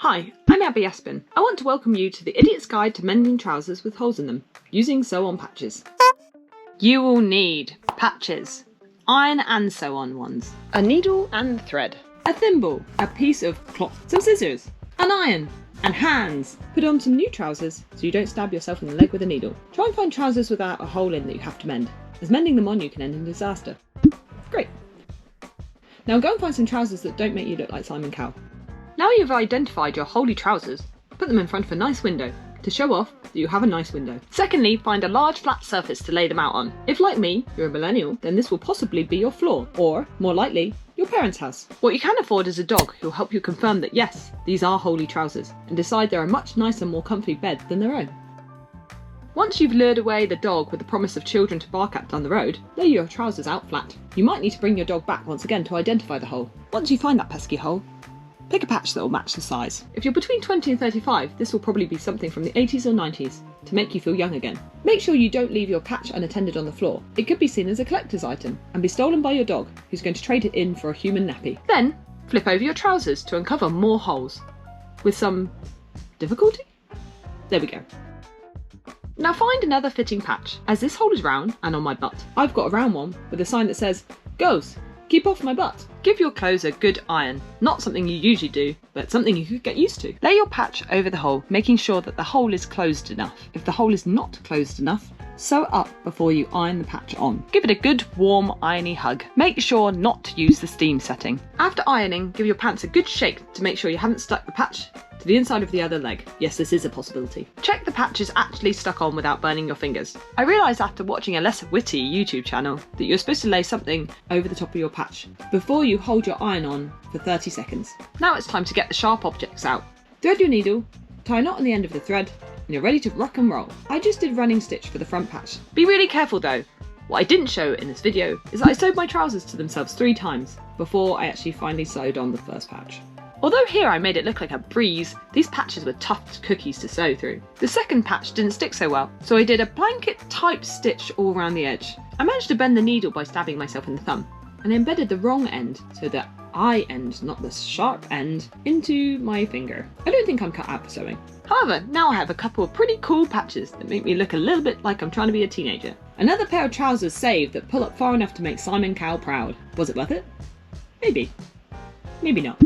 Hi, I'm Abi Aspen. I want to welcome you to the Idiot's Guide to Mending Trousers with Holes in them, using sew-on patches. You will need patches, iron and sew-on ones, a needle and thread, a thimble, a piece of cloth, some scissors, an iron, and hands. Put on some new trousers so you don't stab yourself in the leg with a needle. Try and find trousers without a hole in that you have to mend, as mending them on you can end in disaster. Great. Now go and find some trousers that don't make you look like Simon Cowell. Now you've identified your holey trousers, put them in front of a nice window to show off that you have a nice window. Secondly, find a large flat surface to lay them out on. If, like me, you're a millennial, then this will possibly be your floor, or, more likely, your parents' house. What you can afford is a dog who'll help you confirm that yes, these are holey trousers, and decide they're a much nicer, more comfy bed than their own. Once you've lured away the dog with the promise of children to bark at down the road, lay your trousers out flat. You might need to bring your dog back once again to identify the hole. Once you find that pesky hole, pick a patch that will match the size. If you're between 20 and 35, this will probably be something from the 80s or 90s to make you feel young again. Make sure you don't leave your patch unattended on the floor. It could be seen as a collector's item and be stolen by your dog, who's going to trade it in for a human nappy. Then, flip over your trousers to uncover more holes. With some difficulty? There we go. Now find another fitting patch, as this hole is round and on my butt. I've got a round one with a sign that says, "Goes, keep off my butt." Give your clothes a good iron. Not something you usually do, but something you could get used to. Lay your patch over the hole, making sure that the hole is closed enough. If the hole is not closed enough, sew up before you iron the patch on. Give it a good warm irony hug. Make sure not to use the steam setting. After ironing, give your pants a good shake to make sure you haven't stuck the patch to the inside of the other leg. Yes, this is a possibility. Check the patch is actually stuck on without burning your fingers. I realised after watching a less witty YouTube channel that you're supposed to lay something over the top of your patch before you hold your iron on for 30 seconds. Now it's time to get the sharp objects out. Thread your needle, tie a knot on the end of the thread, and you're ready to rock and roll. I just did running stitch for the front patch. Be really careful though. What I didn't show in this video is that I sewed my trousers to themselves 3 times before I actually finally sewed on the first patch. Although here I made it look like a breeze, these patches were tough cookies to sew through. The second patch didn't stick so well, so I did a blanket type stitch all around the edge. I managed to bend the needle by stabbing myself in the thumb, and embedded the wrong end, so the eye end, not the sharp end, into my finger. I don't think I'm cut out for sewing. However, now I have a couple of pretty cool patches that make me look a little bit like I'm trying to be a teenager. Another pair of trousers saved that pull up far enough to make Simon Cowell proud. Was it worth it? Maybe. Maybe not.